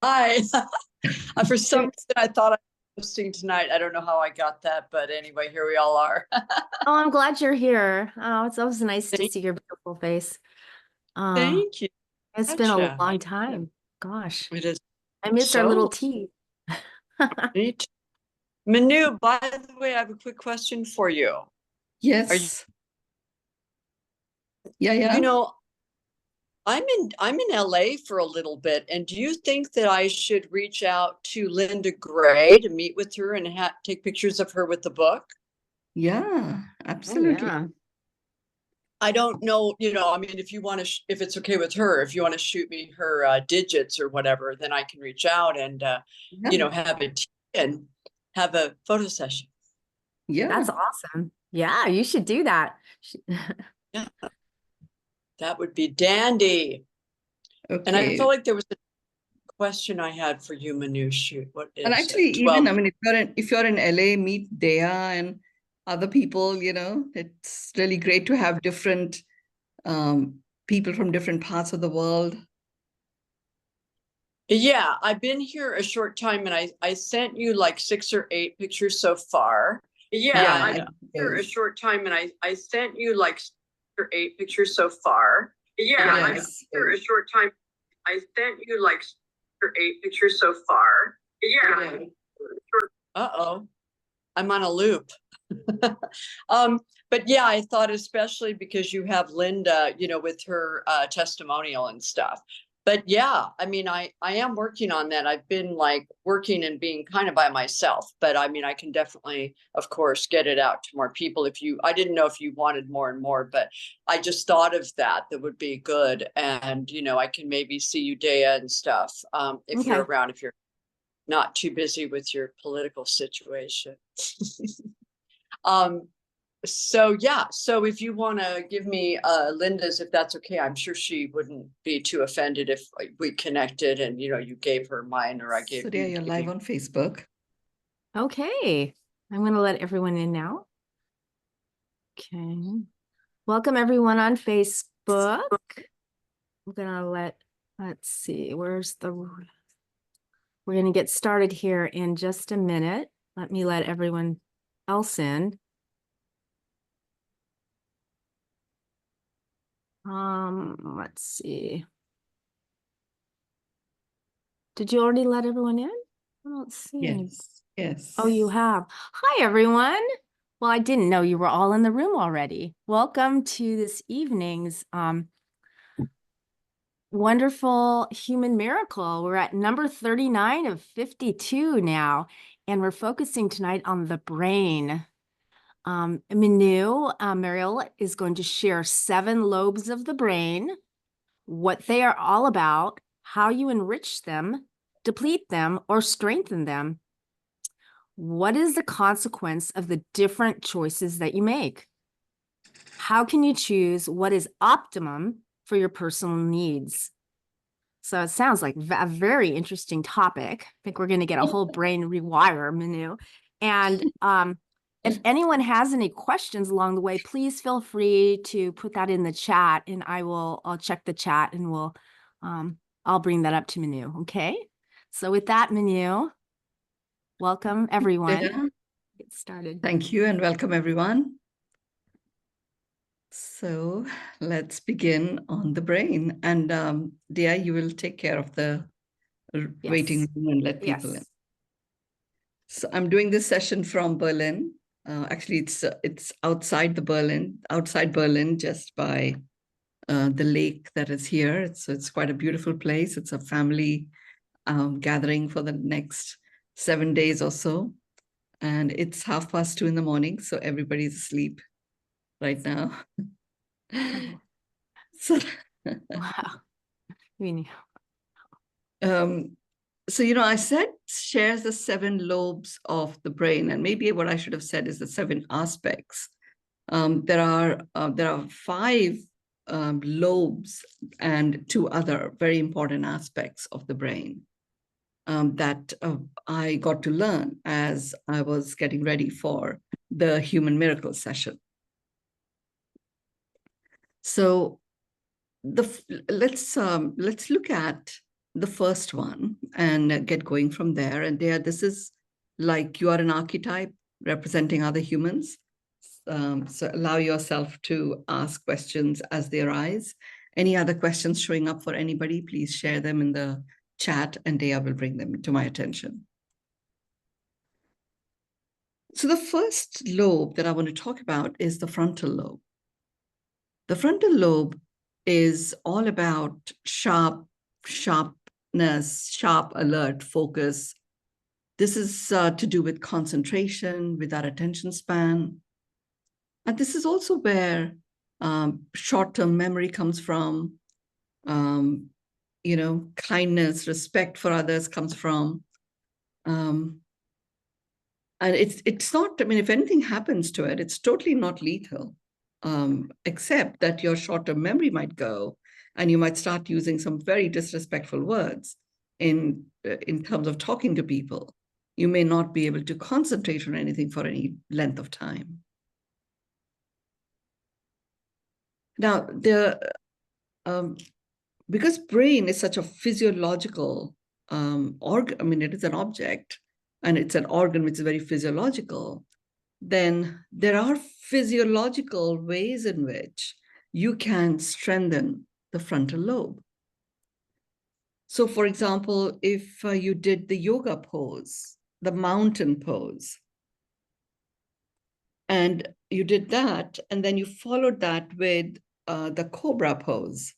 Hi. For some reason, I thought I was hosting tonight. I don't know how I got that, but anyway, here we all are. Oh, I'm glad you're here. Oh, it's always nice to Thank, see your beautiful face. Uh, thank you. it's been a Gotcha. long time. Gosh, It is I missed our little so tea. neat. Manu, by the way, I have a quick question for you. Are you, Yes. Yeah, you yeah. know, I'm in LA for a little bit, and do you think that I should reach out to Linda Gray to meet with her and take pictures of her with the book? Yeah, Oh absolutely. yeah. I don't know, I mean, if you want to, if it's okay with her, if you want to shoot me her digits or whatever, then I can reach out and, Yeah, have a tea and have a photo session. yeah. That's awesome. Yeah, you should do that. Yeah, that would be dandy. And I Okay. felt like there was a question I had for you, Manu. Shoot, what And is actually, it? even 12. I mean, if you're in LA, meet Dea and other people, it's really great to have different people from different parts of the world. Yeah, I've been here a short time and I sent you like 6 or 8 pictures so far. Yeah, Yeah, I've I been got here a those. short time and I sent you like 6 or 8 pictures so far. Yeah, I've been Yes. here a short time. I sent you like 6 or 8 pictures so far. Yeah. Uh-oh, I'm on a loop. But yeah, I thought especially because you have Linda, with her testimonial and stuff. But yeah, I mean, I am working on that. I've been like working and being kind of by myself, but I mean, I can definitely, of course, get it out to more people if you, I didn't know if you wanted more and more, but I just thought of that. That would be good. And, I can maybe see you, Dea, and stuff, if you're Okay. around, if you're not too busy with your political situation. Um, so yeah, so if you want to give me Linda's, if that's okay, I'm sure she wouldn't be too offended if we connected and you gave her mine or I So gave Dea, you you're give live you. on Facebook. Okay. I'm going to let everyone in now. Okay. Welcome everyone on Facebook. I'm going to let's see, we're going to get started here in just a minute. Let me let everyone else in. Let's see. Did you already let everyone in? I don't see any. Yes, yes. Oh, you have. Hi, everyone. Well, I didn't know you were all in the room already. Welcome to this evening's wonderful human miracle. We're at number 39 of 52 now, and we're focusing tonight on the brain. Mynoo Maryel is going to share 7 lobes of the brain, what they are all about, how you enrich them, deplete them, or strengthen them. What is the consequence of the different choices that you make? How can you choose what is optimum for your personal needs? So it sounds like a very interesting topic. I think we're going to get a whole brain rewire, Mynoo. And if anyone has any questions along the way, please feel free to put that in the chat, and I'll check the chat and I'll bring that up to Mynoo. Okay. So with that, Mynoo, welcome everyone. Dea, Get started. thank you and welcome everyone. So let's begin on the brain. And Dea, you will take care of the waiting Yes. room and let people in. Yes. So I'm doing this session from Berlin. Actually, it's outside Berlin, just by the lake that is here. It's quite a beautiful place. It's a family gathering for the next 7 days or so, and it's 2:30 in the morning, so everybody's asleep right now. Oh, So, wow. Mynoo. um, so I said shares the 7 lobes of the brain, and maybe what I should have said is the 7 aspects. There are 5 lobes and 2 other very important aspects of the brain that I got to learn as I was getting ready for the human miracle session. So let's look at the first one and get going from there. And this is like you are an archetype representing other humans. So allow yourself to ask questions as they arise. Any other questions showing up for anybody, please share them in the chat and Dea will bring them to my attention. So the first lobe that I want to talk about is the frontal lobe. The frontal lobe is all about sharpness, sharp, alert, focus. This is to do with concentration, with our attention span. And this is also where short-term memory comes from. Kindness, respect for others comes from. And it's not, I mean, if anything happens to it, it's totally not lethal, except that your short-term memory might go and you might start using some very disrespectful words in terms of talking to people. You may not be able to concentrate on anything for any length of time. Now, because brain is such a physiological organ, I mean, it is an object and it's an organ which is very physiological, then there are physiological ways in which you can strengthen the frontal lobe. So for example, if you did the yoga pose, the mountain pose, and you did that, and then you followed that with the cobra pose,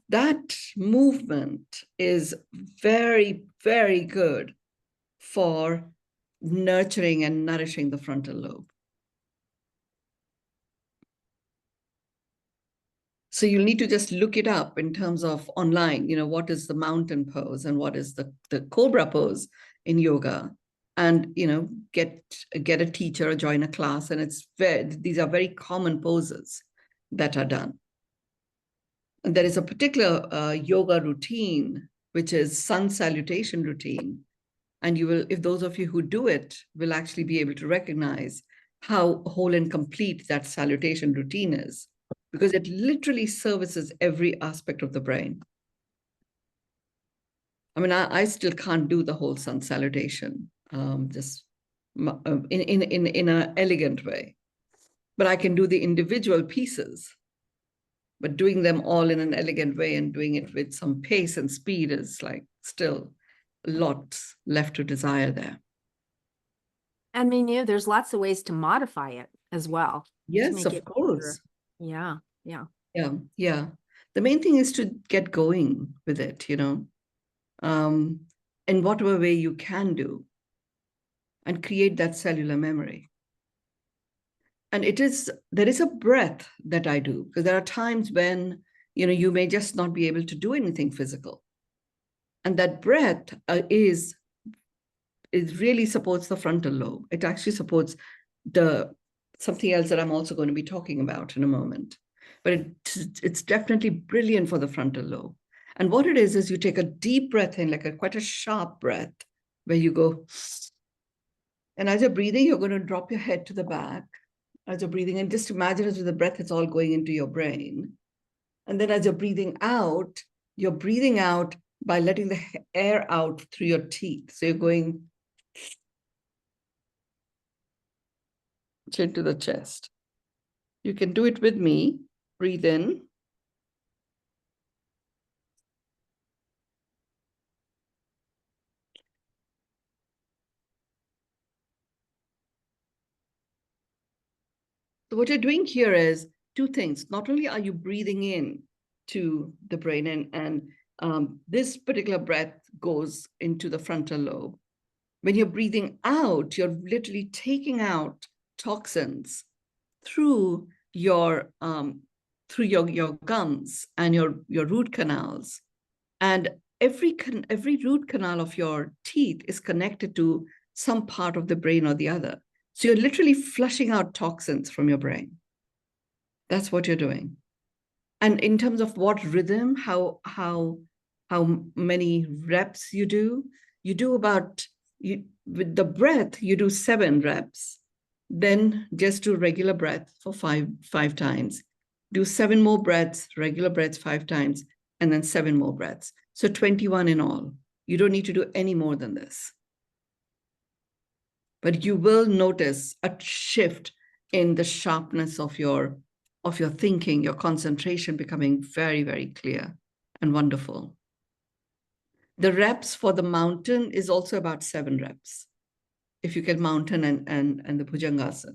that movement is very, very good for nurturing and nourishing the frontal lobe. So you'll need to just look it up in terms of online, what is the mountain pose and what is the cobra pose in yoga, and, get a teacher or join a class. And these are very common poses that are done. And there is a particular yoga routine, which is sun salutation routine. And you will, if those of you who do it, will actually be able to recognize how whole and complete that salutation routine is, because it literally services every aspect of the brain. I mean, I still can't do the whole sun salutation, just in an elegant way, but I can do the individual pieces. But doing them all in an elegant way and doing it with some pace and speed is like still lots left to desire there. And Mynoo, there's lots of ways to modify it as well. Yes, of course. Yeah. The main thing is to get going with it, in whatever way you can do, and create that cellular memory. And there is a breath that I do, because there are times when, you may just not be able to do anything physical. And that breath it really supports the frontal lobe. It actually supports something else that I'm also going to be talking about in a moment. But it's definitely brilliant for the frontal lobe. And what it is you take a deep breath in, like quite a sharp breath, where you go, and as you're breathing, you're going to drop your head to the back. As you're breathing in, just imagine as with the breath, it's all going into your brain. And then as you're breathing out by letting the air out through your teeth. So you're going chin to the chest. You can do it with me. Breathe in. So what you're doing here is two things. Not only are you breathing in to the brain, and this particular breath goes into the frontal lobe. When you're breathing out, you're literally taking out toxins through your gums and your root canals. And every root canal of your teeth is connected to some part of the brain or the other. So you're literally flushing out toxins from your brain. That's what you're doing. And in terms of what rhythm, how many reps you do with the breath, you do 7 reps. Then just do regular breath for five times. Do 7 more breaths, regular breaths 5 times, and then 7 more breaths. So 21 in all. You don't need to do any more than this. But you will notice a shift in the sharpness of your thinking, your concentration becoming very, very clear and wonderful. The reps for the mountain is also about 7 reps. If you can mountain and the Bhujangasana,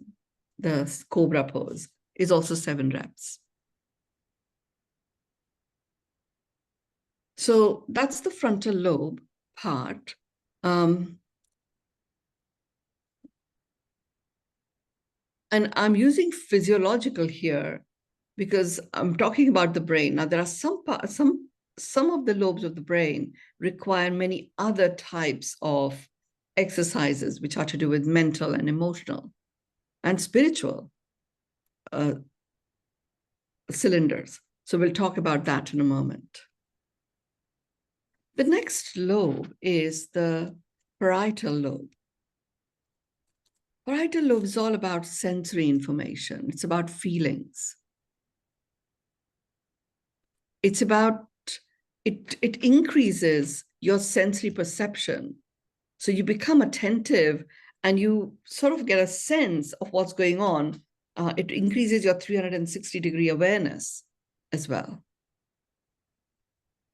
the cobra pose is also 7 reps. So that's the frontal lobe part. And I'm using physiological here because I'm talking about the brain. Now, there are some of the lobes of the brain require many other types of exercises, which are to do with mental and emotional and spiritual cylinders. So we'll talk about that in a moment. The next lobe is the parietal lobe. Parietal lobe is all about sensory information. It's about feelings. It's about, it increases your sensory perception. So you become attentive and you sort of get a sense of what's going on. It increases your 360-degree awareness as well.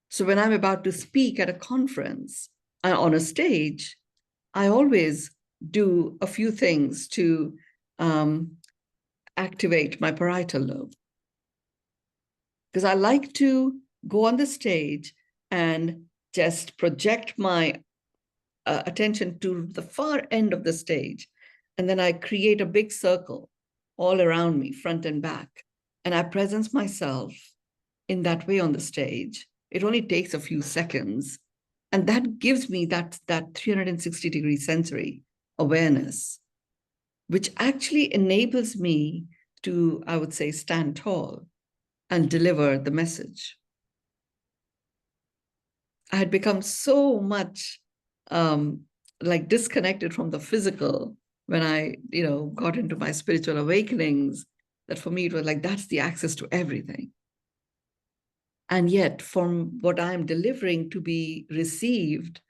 So when I'm about to speak at a conference on a stage, I always do a few things to activate my parietal lobe. Because I like to go on the stage and just project my attention to the far end of the stage. And then I create a big circle all around me, front and back. And I presence myself in that way on the stage. It only takes a few seconds. And that gives me that 360-degree sensory awareness, which actually enables me to, I would say, stand tall and deliver the message. I had become so much like disconnected from the physical when I, got into my spiritual awakenings, that for me, it was like, that's the access to everything. And yet from what I'm delivering to be received,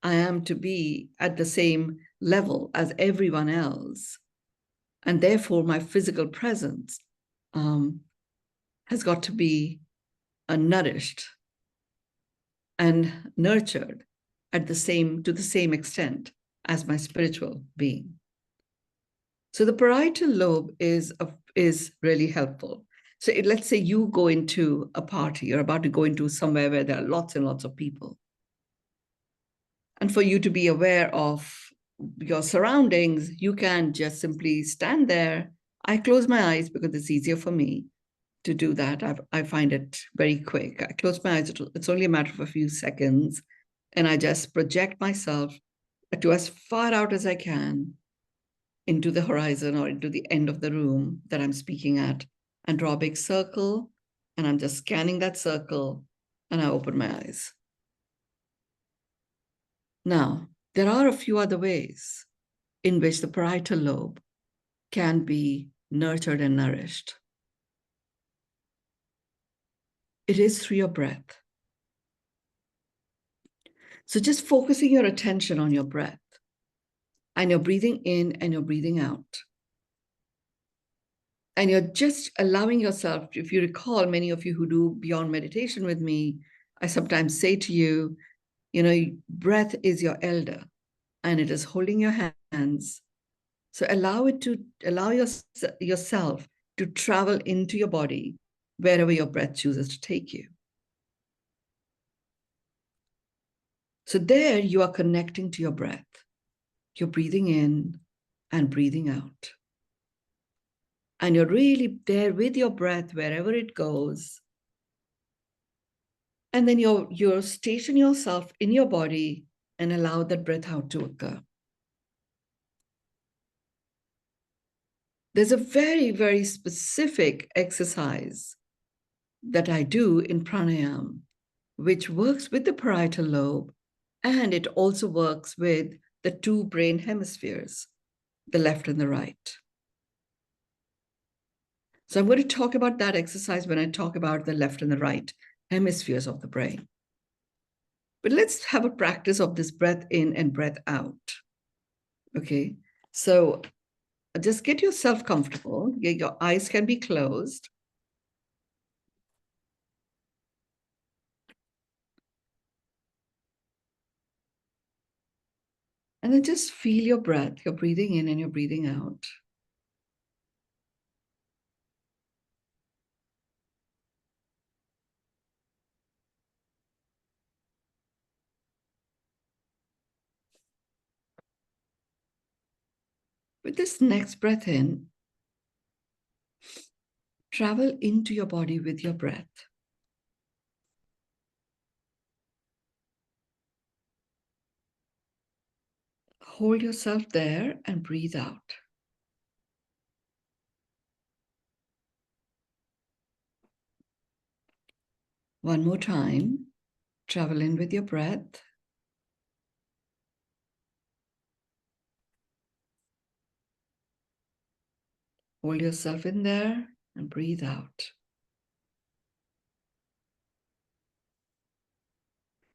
I am to be at the same level as everyone else. And therefore my physical presence has got to be nourished and nurtured to the same extent as my spiritual being. So the parietal lobe is really helpful. So let's say you go into a party, you're about to go into somewhere where there are lots and lots of people. And for you to be aware of your surroundings, you can just simply stand there. I close my eyes because it's easier for me to do that. I find it very quick. I close my eyes, it's only a matter of a few seconds, and I just project myself to as far out as I can into the horizon or into the end of the room that I'm speaking at, and draw a big circle, and I'm just scanning that circle, and I open my eyes. Now, there are a few other ways in which the parietal lobe can be nurtured and nourished. It is through your breath. So just focusing your attention on your breath, and you're breathing in and you're breathing out. And you're just allowing yourself, if you recall, many of you who do Beyond Meditation with me, I sometimes say to you, breath is your elder and it is holding your hands. So allow yourself to travel into your body wherever your breath chooses to take you. So there you are connecting to your breath. You're breathing in and breathing out. And you're really there with your breath wherever it goes. And then you station yourself in your body and allow that breath out to occur. There's a very, very specific exercise that I do in pranayama, which works with the parietal lobe, and it also works with the 2 brain hemispheres, the left and the right. So I'm going to talk about that exercise when I talk about the left and the right. hemispheres of the brain. But let's have a practice of this breath in and breath out. Okay, so just get yourself comfortable. Your eyes can be closed. And then just feel your breath. You're breathing in and you're breathing out. With this next breath in, travel into your body with your breath. Hold yourself there and breathe out. One more time. Travel in with your breath. Hold yourself in there and breathe out.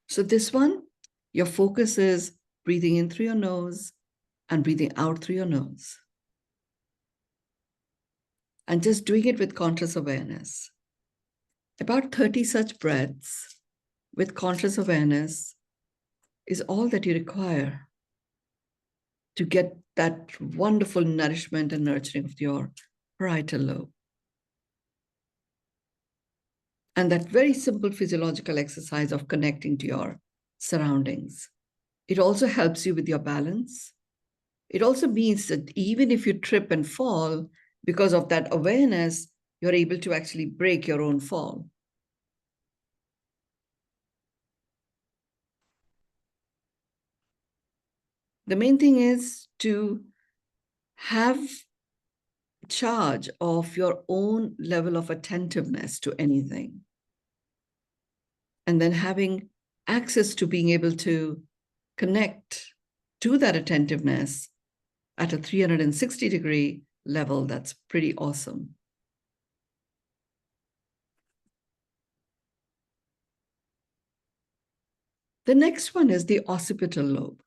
So this one, your focus is breathing in through your nose and breathing out through your nose. And just doing it with conscious awareness. About 30 such breaths with conscious awareness is all that you require to get that wonderful nourishment and nurturing of your parietal lobe. And that very simple physiological exercise of connecting to your surroundings. It also helps you with your balance. It also means that even if you trip and fall, because of that awareness, you're able to actually break your own fall. The main thing is to have charge of your own level of attentiveness to anything. And then having access to being able to connect to that attentiveness at a 360-degree level, that's pretty awesome. The next one is the occipital lobe.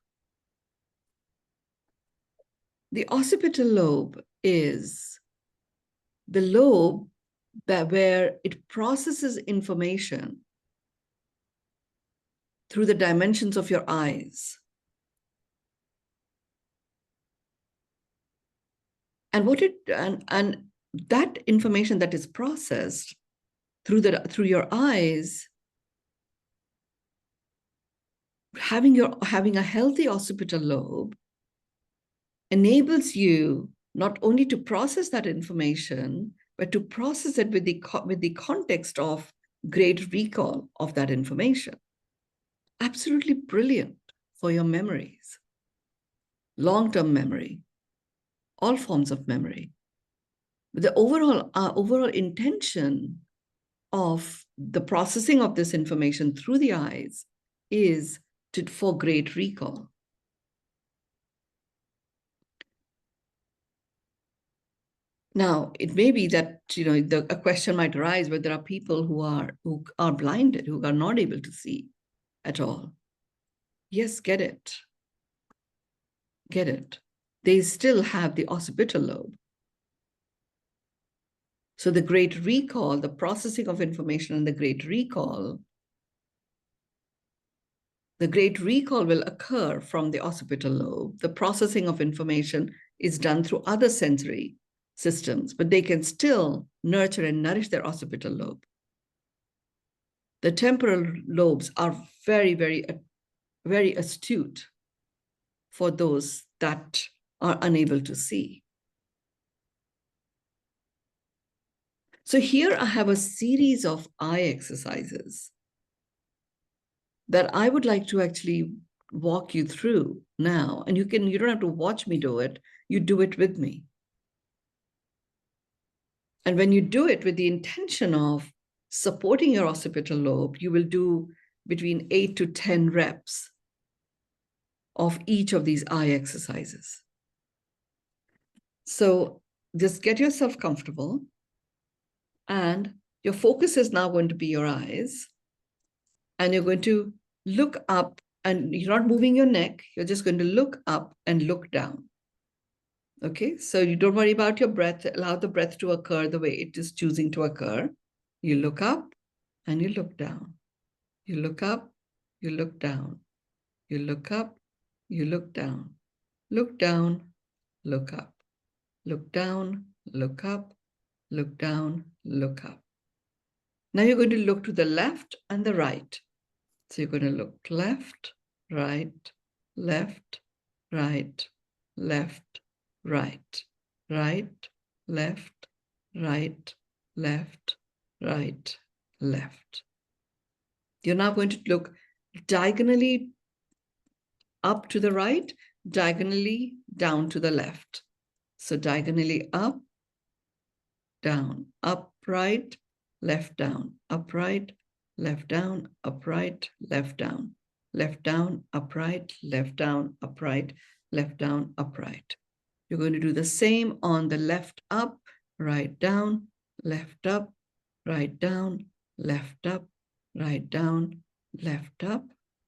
The occipital lobe is the lobe where it processes information through the dimensions of your eyes. And that information that is processed through your eyes, having a healthy occipital lobe enables you not only to process that information, but to process it with the context of great recall of that information. Absolutely brilliant for your memories, long-term memory, all forms of memory. But the overall intention of the processing of this information through the eyes is for great recall. Now, it may be that a question might arise where there are people who are blinded, who are not able to see at all. Yes, get it. Get it. They still have the occipital lobe. So the great recall, the processing of information and the great recall will occur from the occipital lobe. The processing of information is done through other sensory systems, but they can still nurture and nourish their occipital lobe. The temporal lobes are very, very, very astute for those that are unable to see. So here I have a series of eye exercises that I would like to actually walk you through now. And you don't have to watch me do it, you do it with me. And when you do it with the intention of supporting your occipital lobe, you will do between 8 to 10 reps of each of these eye exercises. So just get yourself comfortable, and your focus is now going to be your eyes. And you're going to look up, and you're not moving your neck. You're just going to look up and look down. Okay, so you don't worry about your breath. Allow the breath to occur the way it is choosing to occur. You look up and you look down. You look up, you look down. You look up, you look down. Look down, look up. Look down, look up. Look down, look up. Now you're going to look to the left and the right. So you're going to look left, right, left, right, left, right, right, left, right, left, right, left. You're now going to look diagonally up to the right, diagonally down to the left. So diagonally up, down, up, right, left, down, upright, left, down, upright, left, down, left, down, upright, left, down, upright, left, down, upright. You're going to do the same on the left up, right, down, left up, right, down, left up, right, down, left up,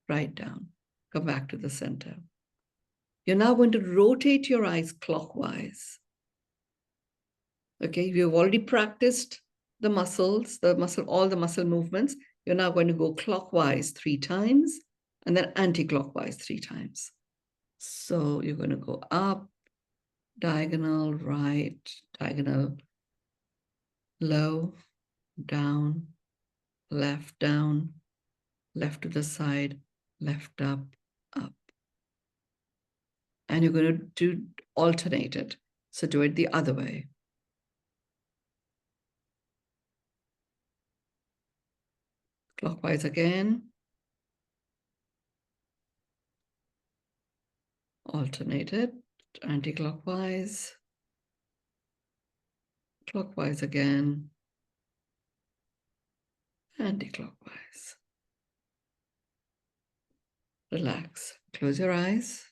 right, down. Come back to the center. You're now going to rotate your eyes clockwise. Okay, you've already practiced the muscles, all the muscle movements. You're now going to go clockwise 3 times and then anti-clockwise 3 times. So you're going to go up, diagonal, right, diagonal, low, down, left to the side, left up, up. And you're going to alternate it. So do it the other way. Clockwise again. Alternate it, anti-clockwise. Clockwise again. Anti-clockwise. Relax. Close your eyes.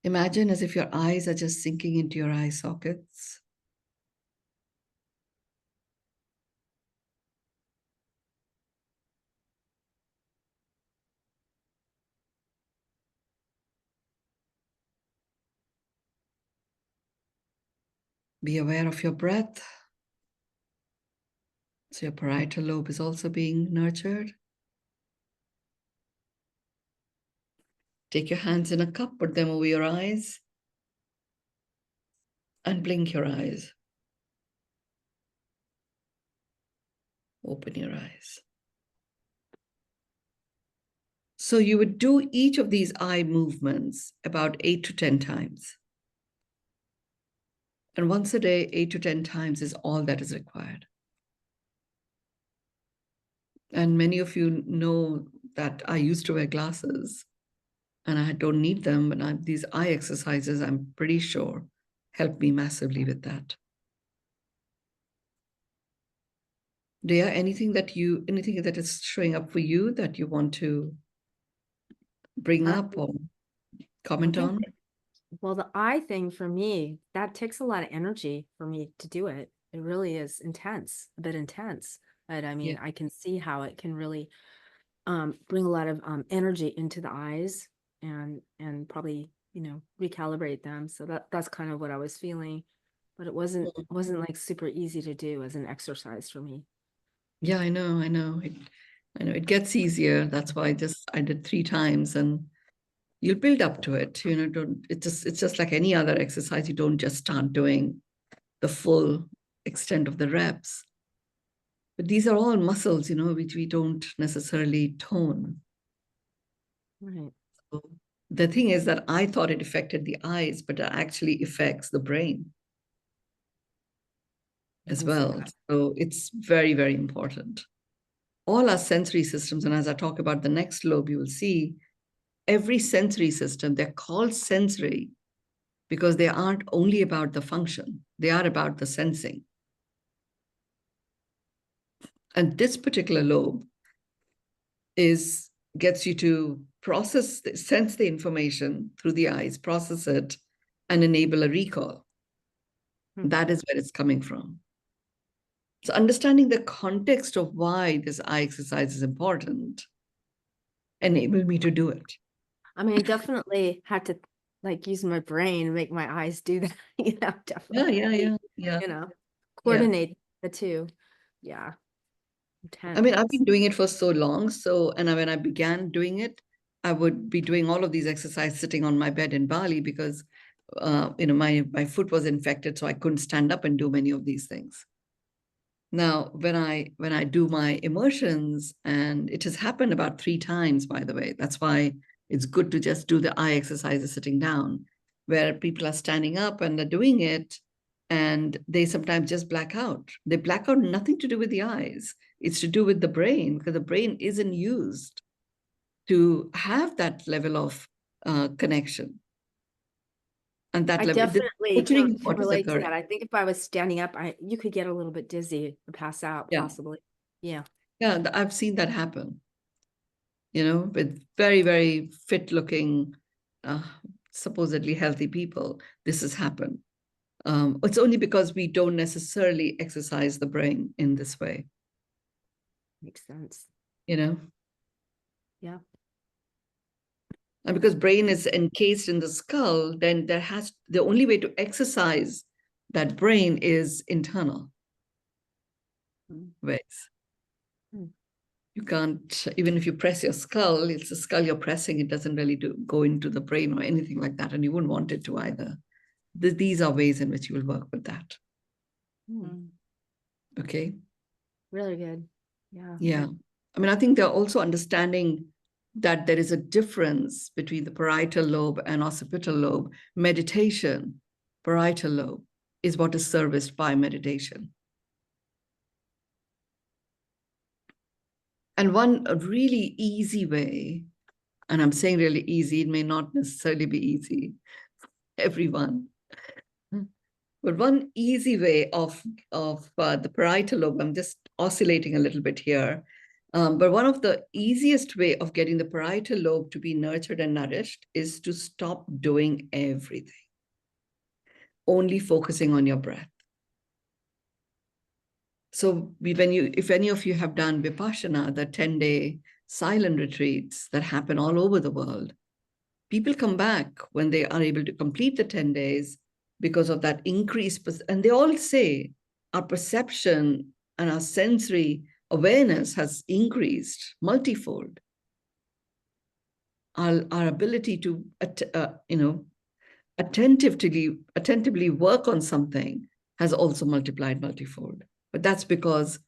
Imagine as if your eyes are just sinking into your eye sockets. Be aware of your breath. So your parietal lobe is also being nurtured. Take your hands in a cup, put them over your eyes, and blink your eyes. Open your eyes. So you would do each of these eye movements about 8 to 10 times. And once a day, 8 to 10 times is all that is required. And many of you know that I used to wear glasses and I don't need them, but these eye exercises, I'm pretty sure, help me massively with that. Dea, anything that is showing up for you that you want to bring up or comment on? Well, the eye thing for me, that takes a lot of energy for me to do it. It really is intense, a bit intense. But I mean, Yeah. I can see how it can really bring a lot of energy into the eyes and probably, recalibrate them. So that's kind of what I was feeling. But it wasn't like super easy to do as an exercise for me. Yeah, I know. I know it gets easier. That's why I did 3 times, and you'll build up to it. It's just like any other exercise. You don't just start doing the full extent of the reps. But these are all muscles, which we don't necessarily tone. Right. So the thing is that I thought it affected the eyes, but it actually affects the brain as well. So it's very, very important. All our sensory systems, and as I talk about the next lobe, you will see every sensory system, they're called sensory because they aren't only about the function, they are about the sensing. And this particular lobe gets you to sense the information through the eyes, process it, and enable a recall. That is where it's coming from. So understanding the context of why this eye exercise is important enabled me to do it. I mean, I definitely had to like use my brain and make my eyes do that, definitely. Yeah. Coordinate the two. Yeah. I mean, I've Intense. been doing it for so long. So, and when I began doing it, I would be doing all of these exercises sitting on my bed in Bali because, my foot was infected, so I couldn't stand up and do many of these things. Now, when I do my immersions, and it has happened about 3 times, by the way, that's why it's good to just do the eye exercises sitting down, where people are standing up and they're doing it, and they sometimes just black out. They black out nothing to do with the eyes. It's to do with the brain, because the brain isn't used to have that level of connection. And that I level, the definitely filtering can what is relate to occurring. that. I think if I was standing up, you could get a little bit dizzy and pass out, Yeah. possibly. Yeah. Yeah, I've seen that happen, with very, very fit looking, supposedly healthy people. This has happened. It's only because we don't necessarily exercise the brain in this way, Makes sense. Yeah. And because brain is encased in the skull, then the only way to exercise that brain is internal ways. You can't, even if you press your skull, it's the skull you're pressing, it doesn't really go into the brain or anything like that, and you wouldn't want it to either. These are ways in which you will work with that. Okay. Really good. Yeah. Yeah. I mean, I think they're also understanding that there is a difference between the parietal lobe and occipital lobe. Meditation, parietal lobe, is what is serviced by meditation. And one really easy way, and I'm saying really easy, it may not necessarily be easy for everyone, but one easy way of the parietal lobe, I'm just oscillating a little bit here, but one of the easiest way of getting the parietal lobe to be nurtured and nourished is to stop doing everything, only focusing on your breath. So if any of you have done Vipassana, the 10-day silent retreats that happen all over the world, people come back when they are able to complete the 10 days because of that increase. And they all say our perception and our sensory awareness has increased multifold. Our ability to, attentively work on something has also multiplied multifold. But that's because,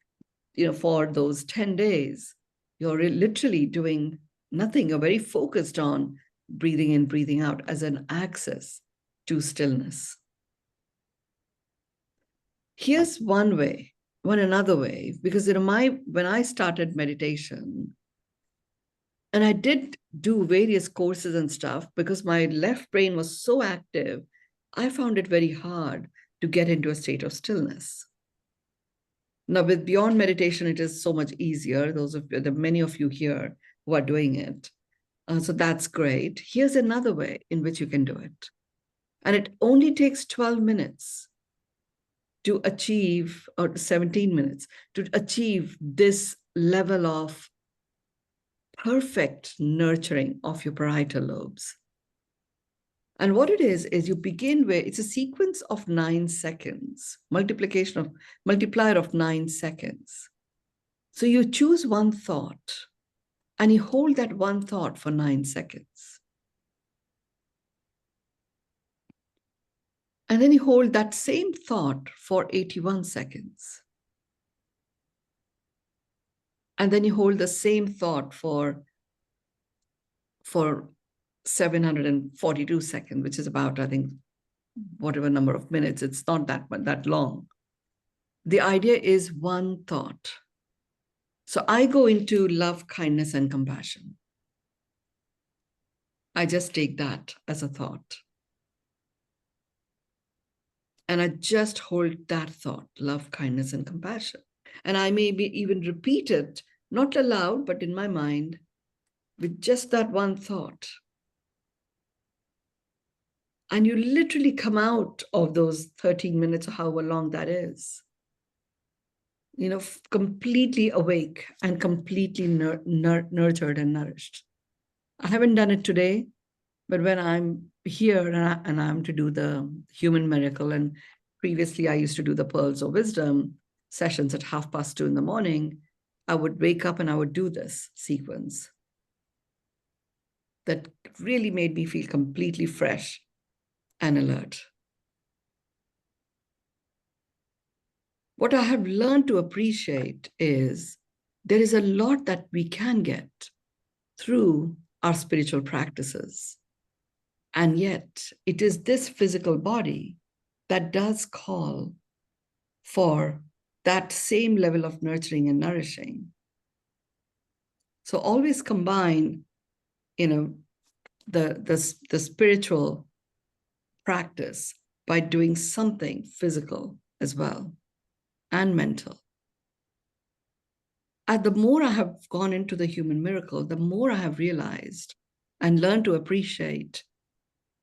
for those 10 days, you're literally doing nothing. You're very focused on breathing in, breathing out as an access to stillness. Here's another way, because when I started meditation, and I did do various courses and stuff, because my left brain was so active, I found it very hard to get into a state of stillness. Now, with beyond meditation, it is so much easier. Many of you here who are doing it. So that's great. Here's another way in which you can do it. And it only takes 12 minutes to achieve, or 17 minutes, to achieve this level of perfect nurturing of your parietal lobes. And what it is you begin with, it's a sequence of 9 seconds, multiplier of 9 seconds. So you choose one thought and you hold that one thought for 9 seconds. And then you hold that same thought for 81 seconds. And then you hold the same thought for 742 seconds, which is about, I think, whatever number of minutes. It's not that long. The idea is one thought. So I go into love, kindness, and compassion. I just take that as a thought. And I just hold that thought, love, kindness, and compassion. And I may even repeat it, not aloud, but in my mind, with just that one thought. And you literally come out of those 13 minutes or however long that is. completely awake and completely nurtured and nourished. I haven't done it today, but when I'm here and I'm to do the human miracle, and previously I used to do the pearls of wisdom sessions at 2:30 in the morning, I would wake up and I would do this sequence. That really made me feel completely fresh and alert. What I have learned to appreciate is there is a lot that we can get through our spiritual practices. And yet it is this physical body that does call for that same level of nurturing and nourishing. So always combine, the spiritual practice by doing something physical as well and mental. And the more I have gone into the human miracle, the more I have realized and learned to appreciate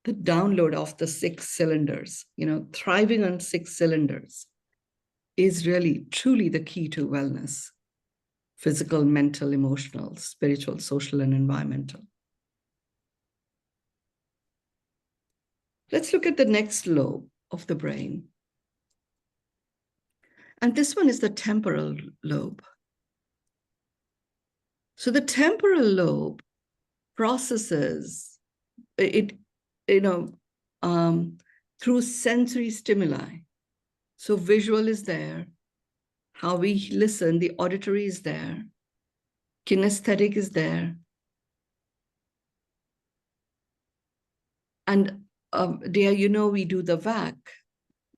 the download of the 6 cylinders. Thriving on 6 cylinders is really truly the key to wellness: physical, mental, emotional, spiritual, social, and environmental. Let's look at the next lobe of the brain. And this one is the temporal lobe. So the temporal lobe processes it, through sensory stimuli. So visual is there, how we listen, the auditory is there, kinesthetic is there. And dear, we do the VAC,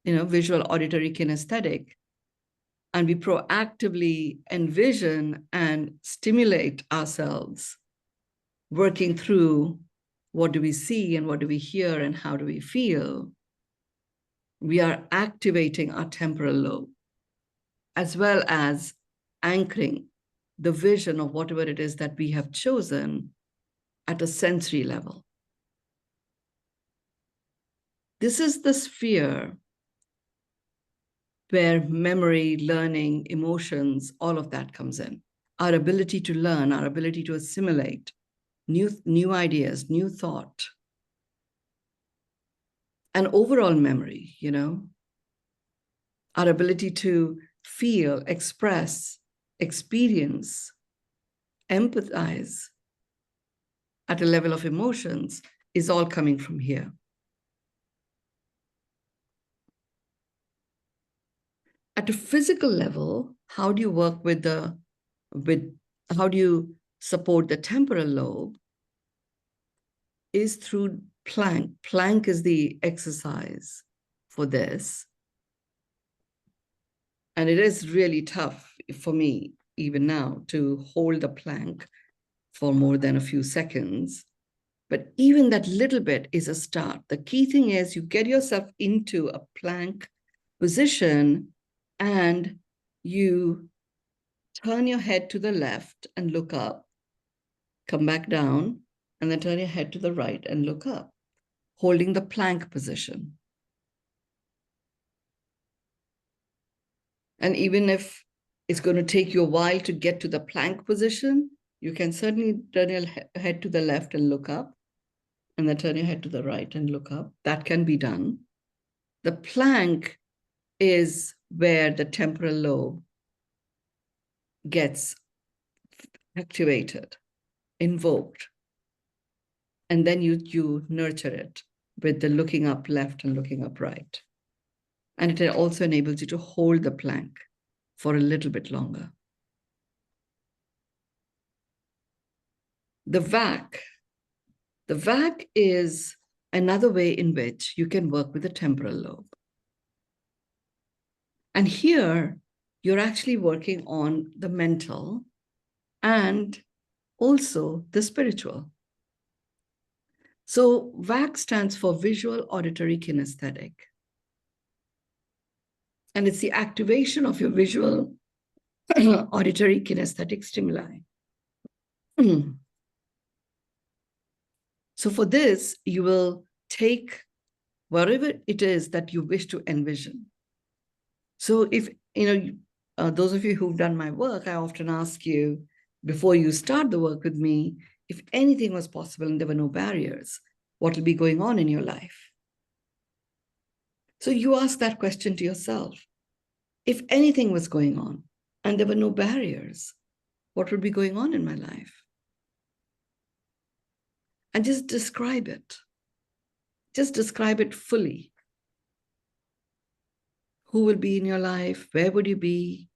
visual, auditory, kinesthetic, and we proactively envision and stimulate ourselves, working through what do we see and what do we hear and how do we feel. We are activating our temporal lobe, as well as anchoring the vision of whatever it is that we have chosen at a sensory level. This is the sphere where memory, learning, emotions, all of that comes in. Our ability to learn, our ability to assimilate new ideas, new thought, and overall memory, our ability to feel, express, experience, empathize at a level of emotions is all coming from here. At a physical level, how do you work how do you support the temporal lobe is through plank. Plank is the exercise for this. And it is really tough for me, even now, to hold the plank for more than a few seconds. But even that little bit is a start. The key thing is you get yourself into a plank position and you turn your head to the left and look up, come back down, and then turn your head to the right and look up, holding the plank position. And even if it's going to take you a while to get to the plank position, you can certainly turn your head to the left and look up, and then turn your head to the right and look up. That can be done. The plank is where the temporal lobe gets activated, invoked, and then you nurture it with the looking up left and looking up right. And it also enables you to hold the plank for a little bit longer. The VAC. The VAC is another way in which you can work with the temporal lobe. And here, you're actually working on the mental and also the spiritual. So VAC stands for visual, auditory, kinesthetic. And it's the activation of your visual, auditory, kinesthetic stimuli. So for this, you will take whatever it is that you wish to envision. So if, those of you who've done my work, I often ask you, before you start the work with me, if anything was possible and there were no barriers, what will be going on in your life? So you ask that question to yourself. If anything was going on and there were no barriers, what would be going on in my life? And just describe it. Just describe it fully. Who will be in your life? Where would you be?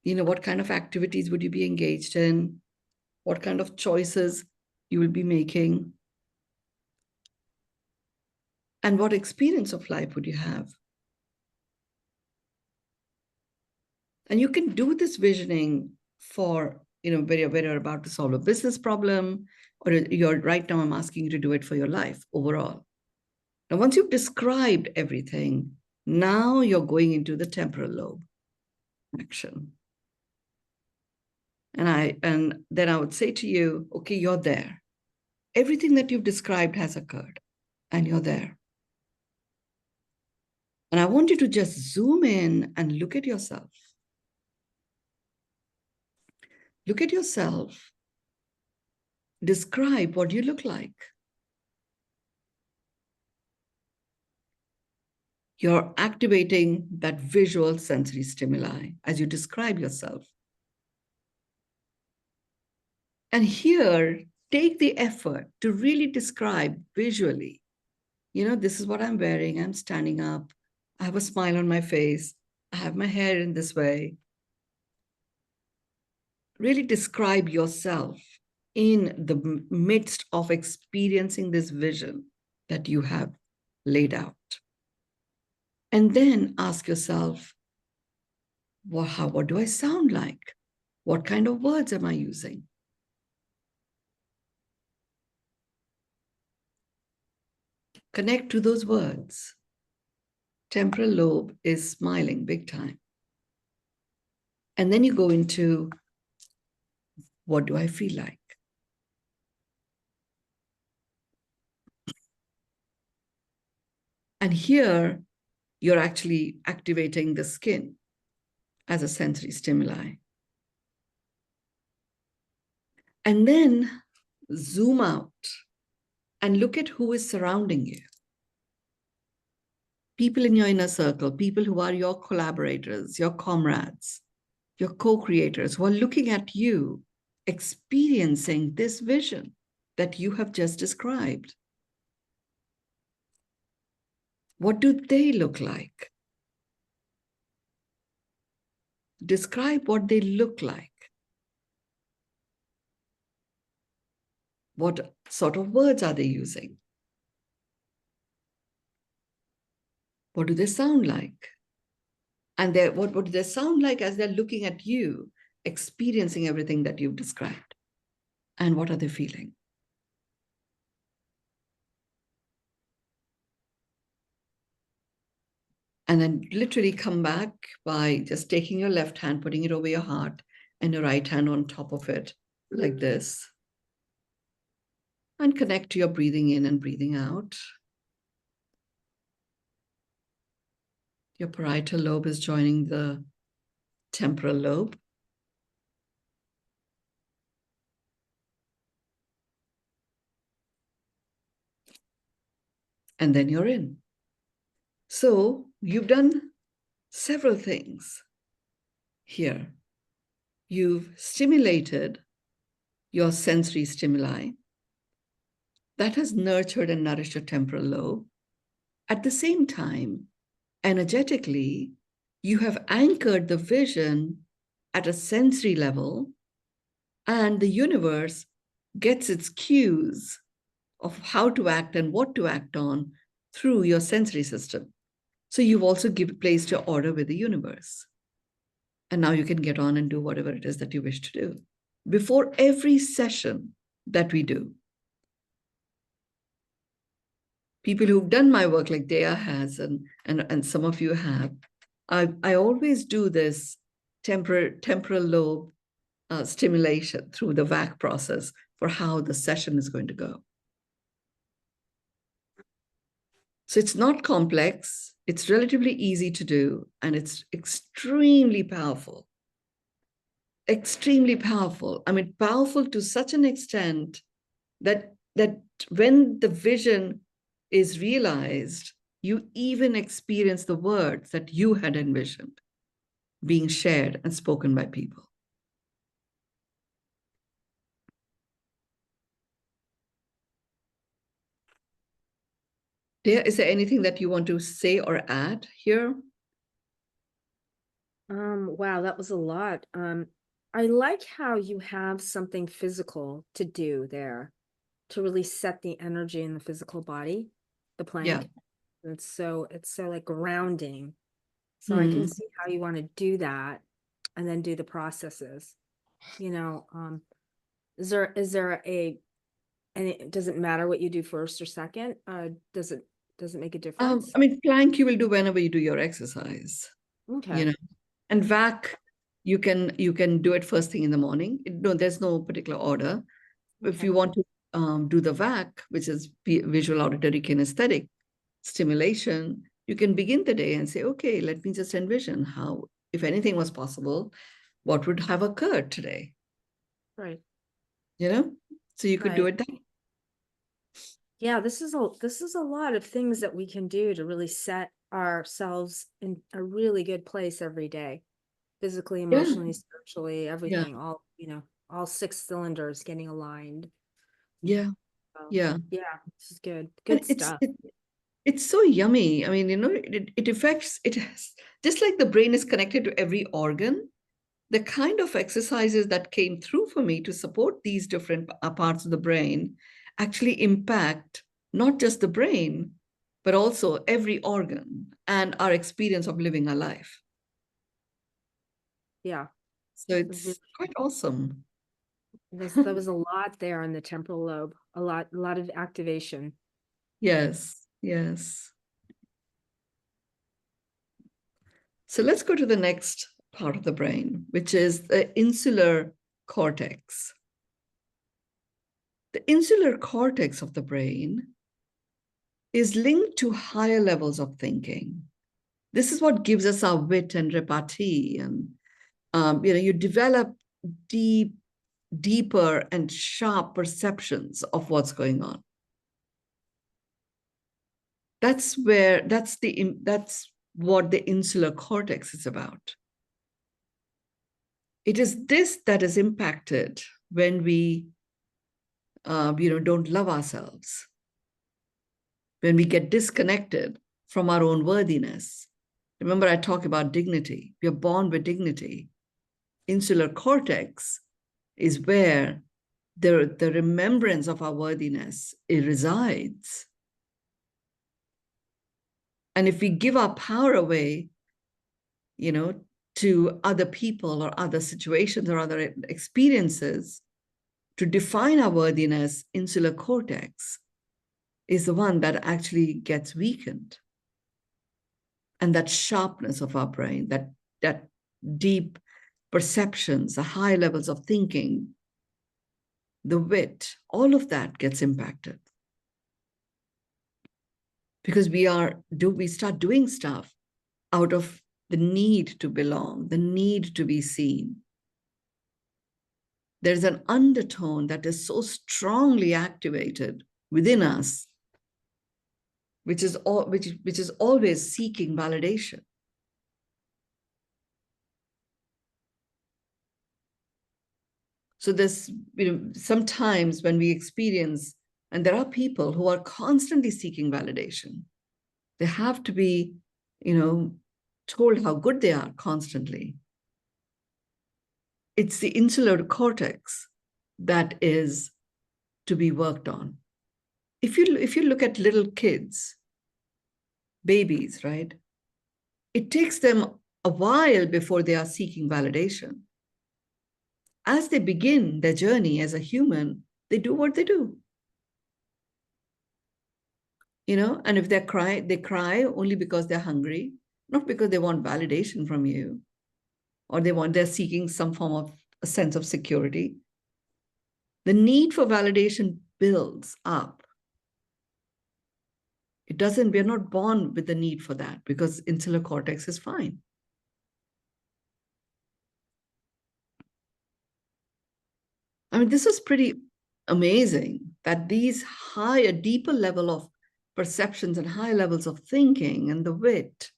What kind of activities would you be engaged in? What kind of choices you will be making? And what experience of life would you have? And you can do this visioning for, when you're about to solve a business problem, or right now I'm asking you to do it for your life overall. Now, once you've described everything, now you're going into the temporal lobe action. And then I would say to you, okay, you're there. Everything that you've described has occurred, and you're there. And I want you to just zoom in and look at yourself. Look at yourself. Describe what you look like. You're activating that visual sensory stimuli as you describe yourself. And here, take the effort to really describe visually. This is what I'm wearing. I'm standing up. I have a smile on my face. I have my hair in this way. Really describe yourself in the midst of experiencing this vision that you have laid out. And then ask yourself, what do I sound like? What kind of words am I using? Connect to those words. Temporal lobe is smiling big time. And then you go into, what do I feel like? And here, you're actually activating the skin as a sensory stimuli. And then zoom out and look at who is surrounding you. People in your inner circle, people who are your collaborators, your comrades, your co-creators, who are looking at you, experiencing this vision that you have just described. What do they look like? Describe what they look like. What sort of words are they using? What do they sound like? And what do they sound like as they're looking at you, experiencing everything that you've described? And what are they feeling? And then literally come back by just taking your left hand, putting it over your heart, and your right hand on top of it, like this. And connect to your breathing in and breathing out. Your parietal lobe is joining the temporal lobe. And then you're in. So you've done several things here. You've stimulated your sensory stimuli. That has nurtured and nourished your temporal lobe. At the same time, energetically, you have anchored the vision at a sensory level, and the universe gets its cues of how to act and what to act on through your sensory system. So you've also placed your order with the universe. And now you can get on and do whatever it is that you wish to do. Before every session that we do, people who've done my work like Dea has, and some of you have, I always do this temporal lobe stimulation through the VAC process for how the session is going to go. So it's not complex, it's relatively easy to do, and it's extremely powerful. Extremely powerful. I mean, powerful to such an extent that when the vision is realized, you even experience the words that you had envisioned being shared and spoken by people. Is there anything that you want to say or add here? Wow, that was a lot. I like how you have something physical to do there to really set the energy in the physical body, the Yeah. plank. It's so like grounding. So I can Hmm. see how you want to do that and then do the processes. Is there and it doesn't matter what you do first or second? Does it make a difference? I mean, plank you will do whenever you do your exercise, you Okay. know, and vac you can do it first thing in the morning. No, there's no particular order. If Okay. you want to do the vac, which is visual auditory kinesthetic stimulation, you can begin the day and say, okay, let me just envision how, if anything was possible, what would have occurred today, Right. So you could do Right. it then. Yeah, this is a lot of things that we can do to really set ourselves in a really good place every day. Physically, Yeah, emotionally, spiritually, yeah, everything, all six cylinders getting aligned. yeah, So, yeah. yeah, this is good. And Good stuff. it's so yummy. I mean, it affects, it has, just like the brain is connected to every organ, the kind of exercises that came through for me to support these different parts of the brain actually impact not just the brain, but also every organ and our experience of living our life. Yeah. So Really, it's quite awesome. there was a lot there in the temporal lobe, a lot of activation. Yes, yes. So let's go to the next part of the brain, which is the insular cortex. The insular cortex of the brain is linked to higher levels of thinking. This is what gives us our wit and repartee. And, you develop deeper and sharp perceptions of what's going on. That's what the insular cortex is about. It is this that is impacted when we, don't love ourselves, when we get disconnected from our own worthiness. Remember, I talk about dignity. We are born with dignity. Insular cortex is where the remembrance of our worthiness, it resides. And if we give our power away, to other people or other situations or other experiences to define our worthiness, insular cortex is the one that actually gets weakened. And that sharpness of our brain, that deep perceptions, the high levels of thinking, the wit, all of that gets impacted. Because we start doing stuff out of the need to belong, the need to be seen. There's an undertone that is so strongly activated within us, which is always seeking validation. So there's, sometimes when we experience, and there are people who are constantly seeking validation, they have to be, told how good they are constantly. It's the insular cortex that is to be worked on. If you look at little kids, babies, right? It takes them a while before they are seeking validation. As they begin their journey as a human, they do what they do. And if they cry only because they're hungry, not because they want validation from you, or they're seeking some form of a sense of security. The need for validation builds up. we're not born with the need for that because insular cortex is fine. I mean, this is pretty amazing that these higher, deeper level of perceptions and high levels of thinking and the wit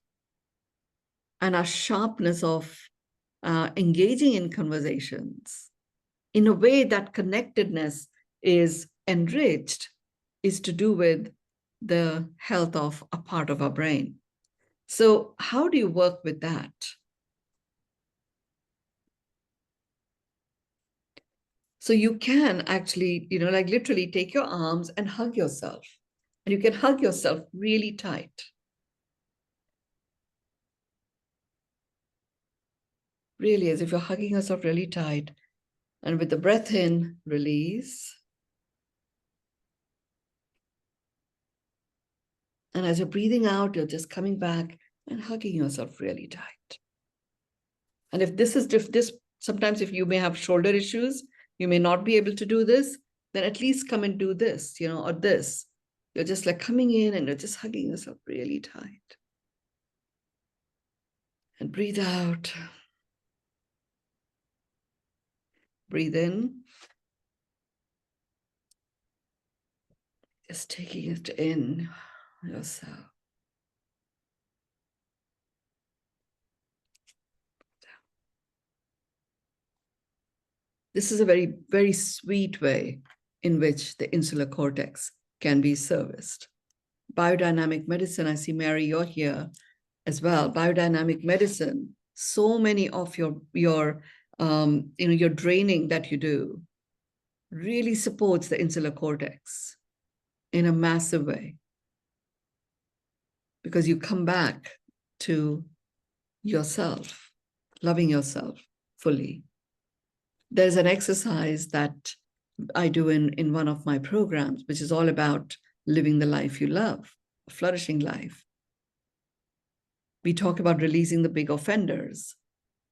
and our sharpness of engaging in conversations in a way that connectedness is enriched is to do with the health of a part of our brain. So how do you work with that? So you can actually, like literally take your arms and hug yourself. And you can hug yourself really tight. Really, as if you're hugging yourself really tight. And with the breath in, release. And as you're breathing out, you're just coming back and hugging yourself really tight. And if sometimes if you may have shoulder issues, you may not be able to do this, then at least come and do this, or this. You're just like coming in and you're just hugging yourself really tight. And breathe out. Breathe in. Just taking it in yourself. This is a very, very sweet way in which the insular cortex can be serviced. Biodynamic medicine, I see Mary, you're here as well. Biodynamic medicine, so many of your draining that you do really supports the insular cortex in a massive way because you come back to yourself, loving yourself fully. There's an exercise that I do in one of my programs, which is all about living the life you love, a flourishing life. We talk about releasing the big offenders,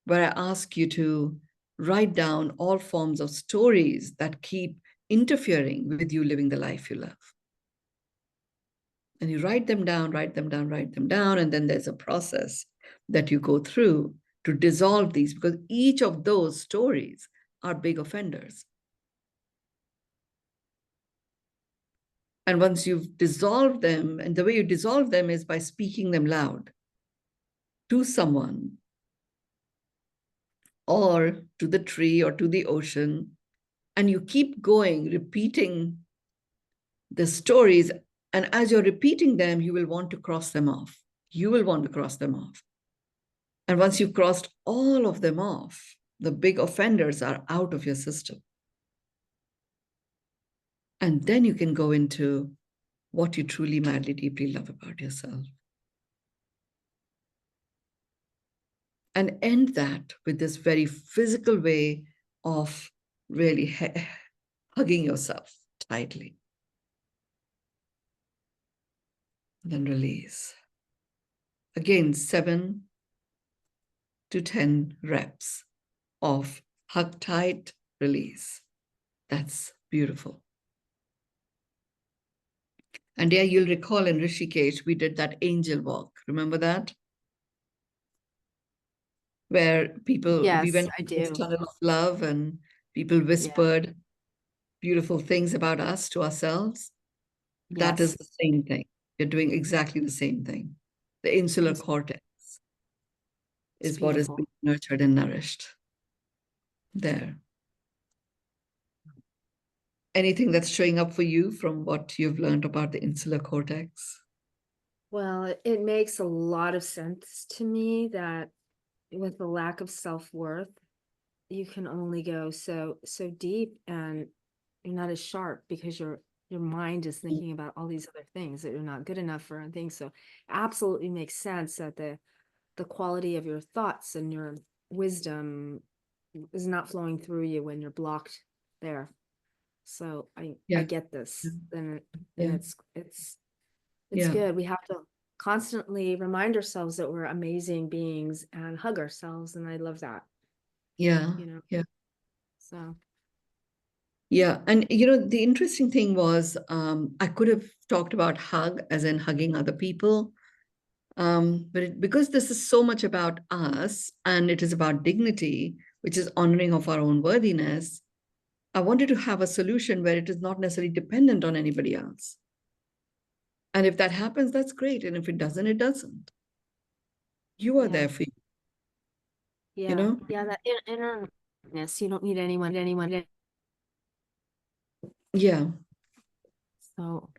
where I ask you to write down all forms of stories that keep interfering with you living the life you love. And you write them down, and then there's a process that you go through to dissolve these, because each of those stories are big offenders. And once you've dissolved them, and the way you dissolve them is by speaking them loud to someone, or to the tree, or to the ocean, and you keep going, repeating the stories. And as you're repeating them, you will want to cross them off. You will want to cross them off. And once you've crossed all of them off, the big offenders are out of your system. And then you can go into what you truly, madly, deeply love about yourself. And end that with this very physical way of really hugging yourself tightly. Then release. Again, 7 to 10 reps of hug tight, release. That's beautiful. And yeah, you'll recall in Rishikesh, we did that angel walk. Remember that? Where people, we went I to this do. tunnel of love and people whispered beautiful things about us to ourselves. That is the same thing. You're doing exactly the same thing. The insular cortex is what is being nurtured and nourished there. Anything that's showing up for you from what you've learned about the insular cortex? Well, it makes a lot of sense to me that with the lack of self-worth, you can only go so deep, and you're not as sharp because your mind is thinking about all these other things that you're not good enough for and things. So absolutely makes sense that the quality of your thoughts and your wisdom is not flowing through you when you're blocked there. So I get this. And it's good. We have to constantly remind ourselves that we're amazing beings and hug ourselves. And I love that. Yeah. You know? Yeah. So Yeah. And, the interesting thing was I could have talked about hug as in hugging other people. But because this is so much about us and it is about dignity, which is honoring of our own worthiness, I wanted to have a solution where it is not necessarily dependent on anybody else. And if that happens, that's great. And if it doesn't, it doesn't. You are Yeah. there for you, you Yeah. know? Yeah. That innerness. You don't need anyone. Yeah. So,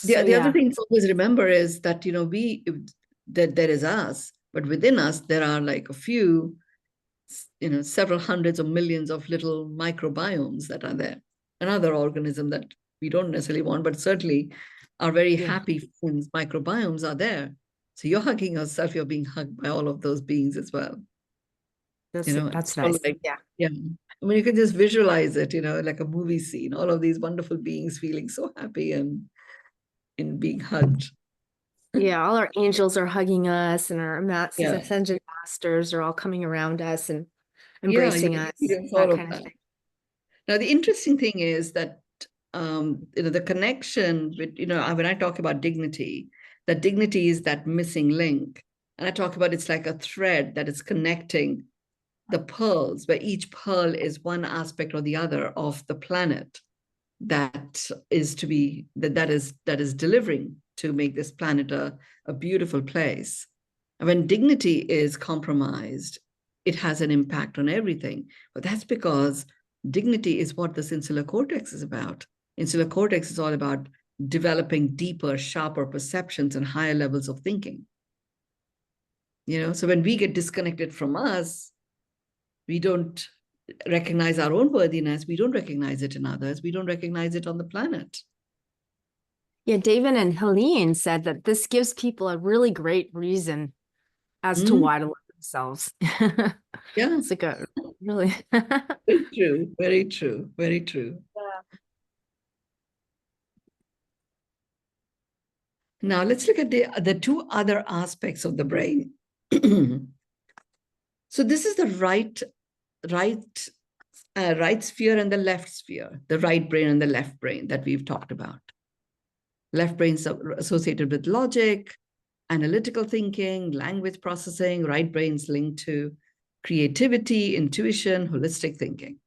The other yeah. thing to always remember is that, that there is us, but within us, there are like a few, several hundreds of millions of little microbiomes that are there. Another organism that we don't necessarily want, but certainly are very Yeah. happy things, microbiomes are there. So you're hugging yourself, you're being hugged by all of those beings as well. That's It's all nice. like, Yeah. yeah. I mean, you can just visualize it, like a movie scene, all of these wonderful beings feeling so happy and in being hugged. Yeah. All our angels are hugging us, and our Yeah. ascended masters are all coming around us and Yeah, you embracing us. experience That all of kind of that. thing. Now, the interesting thing is that the connection with, when I talk about dignity, that dignity is that missing link. And I talk about it's like a thread that is connecting the pearls, where each pearl is one aspect or the other of the planet that is to be that is delivering to make this planet a beautiful place. And when dignity is compromised, it has an impact on everything. But that's because dignity is what this insular cortex is about. Insular cortex is all about developing deeper, sharper perceptions and higher levels of thinking. So when we get disconnected from us, we don't recognize our own worthiness. We don't recognize it in others. We don't recognize it on the planet. Yeah. David and Helene said that this gives people a really great reason as to Mm, why to love themselves. yeah, It's like a really. very true. Very true. Very true. Now let's look at the two other aspects of the brain. So this is the right sphere and the left sphere, the right brain and the left brain that we've talked about. Left brain associated with logic, analytical thinking, language processing. Right brain's linked to creativity, intuition, holistic thinking.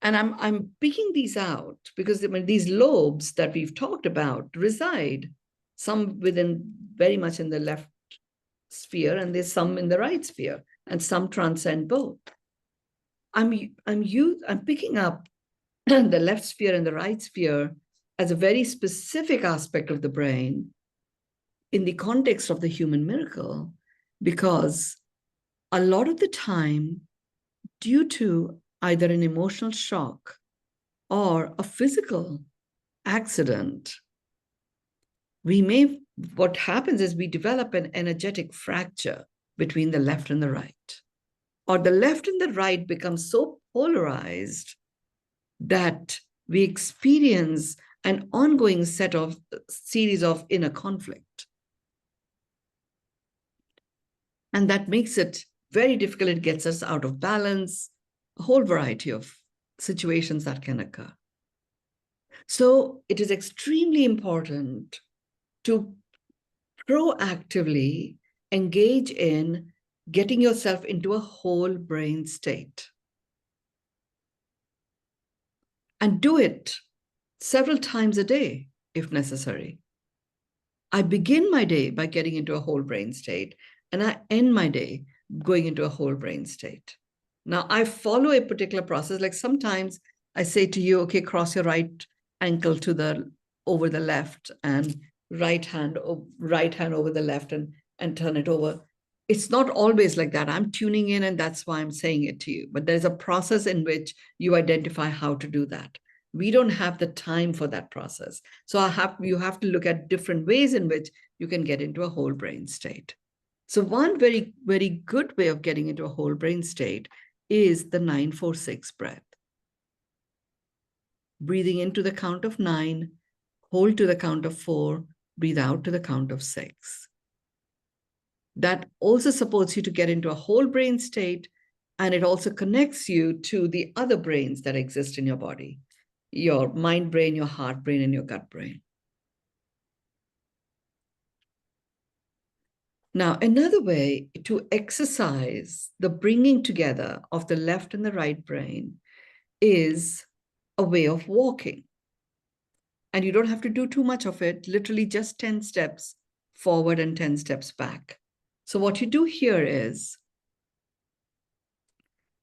And I'm picking these out because these lobes that we've talked about reside some within very much in the left sphere, and there's some in the right sphere, and some transcend both. I'm picking up the left sphere and the right sphere as a very specific aspect of the brain in the context of the human miracle, because a lot of the time, due to either an emotional shock or a physical accident, what happens is we develop an energetic fracture between the left and the right, or the left and the right become so polarized that we experience an ongoing series of inner conflict. And that makes it very difficult. It gets us out of balance, a whole variety of situations that can occur. So it is extremely important to proactively engage in getting yourself into a whole brain state. And do it several times a day, if necessary. I begin my day by getting into a whole brain state, and I end my day going into a whole brain state. Now, I follow a particular process. Like sometimes I say to you, okay, cross your right ankle over the left, and right hand over the left, and turn it over. It's not always like that. I'm tuning in, and that's why I'm saying it to you. But there's a process in which you identify how to do that. We don't have the time for that process. So you have to look at different ways in which you can get into a whole brain state. So one very, very good way of getting into a whole brain state is the 9-4-6 breath. Breathing into the count of 9, hold to the count of 4, breathe out to the count of 6. That also supports you to get into a whole brain state And it also connects you to the other brains that exist in your body, your mind brain, your heart brain, and your gut brain. Now, another way to exercise the bringing together of the left and the right brain is a way of walking. And you don't have to do too much of it, literally just 10 steps forward and 10 steps back. So what you do here is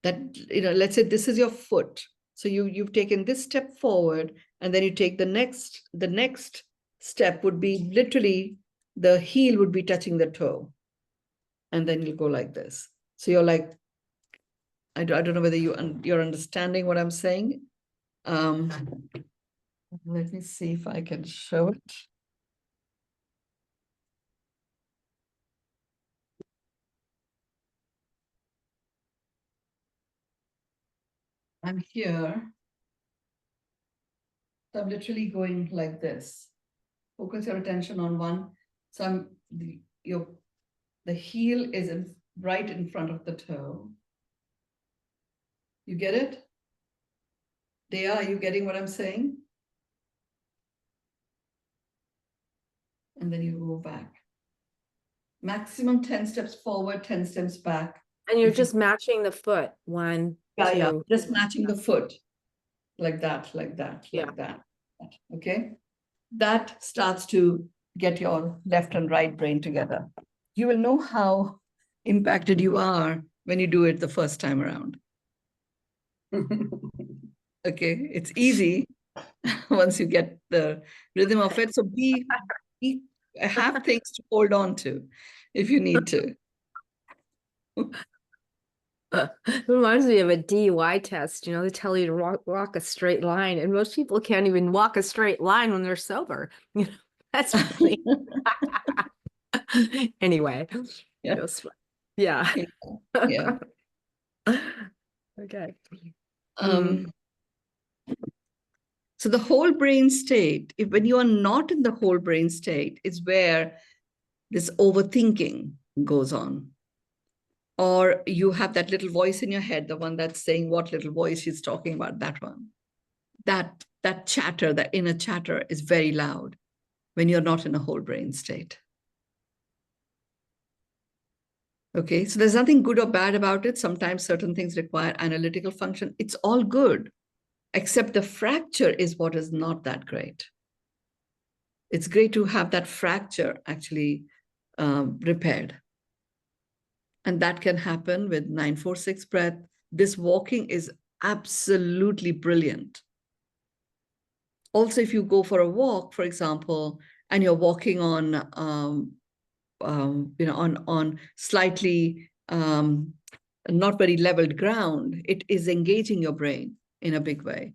that, let's say this is your foot. So you've taken this step forward, and then you take the next step would be literally the heel would be touching the toe. And then you'll go like this. So you're like, I don't know whether you're understanding what I'm saying. Let me see if I can show it. I'm here. So I'm literally going like this. Focus your attention on one. So the heel is right in front of the toe. You get it? Dea, are you getting what I'm saying? And then you go back. Maximum 10 steps forward, 10 steps back. And you're If you- just matching the foot. One, Yeah, two. just matching the foot. Like that, like that, Yeah. like that. Okay? That starts to get your left and right brain together. You will know how impacted you are when you do it the first time around. Okay, it's easy once you get the rhythm of it. So have things to hold on to if you need to. It reminds me of a DUI test. You know, they tell you to walk a straight line, and most people can't even walk a straight line when they're sober. You know, that's really anyway. Yeah. Just, yeah. Yeah. Okay. So the whole brain state, when you are not in the whole brain state, is where this overthinking goes on. Or you have that little voice in your head, the one that's saying what little voice she's talking about, that one. That chatter, that inner chatter is very loud when you're not in a whole brain state. Okay, so there's nothing good or bad about it. Sometimes certain things require analytical function. It's all good, except the fracture is what is not that great. It's great to have that fracture actually repaired. And that can happen with 946 breath. This walking is absolutely brilliant. Also, if you go for a walk, for example, and you're walking on, on slightly not very leveled ground, it is engaging your brain in a big way.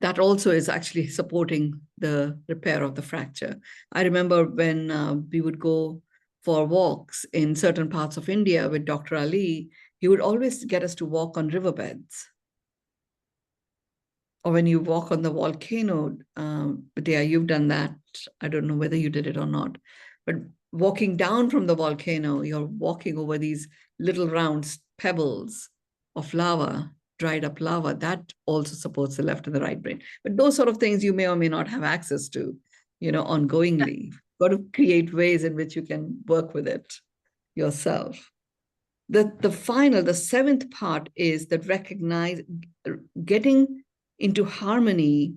That also is actually supporting the repair of the fracture. I remember when we would go for walks in certain parts of India with Dr. Ali, he would always get us to walk on riverbeds. Or when you walk on the volcano, but yeah, you've done that. I don't know whether you did it or not, but walking down from the volcano, you're walking over these little round pebbles of lava, dried up lava. That also supports the left and the right brain. But those sort of things you may or may not have access to, ongoingly. You've got to create ways in which you can work with it yourself. The seventh part is that getting into harmony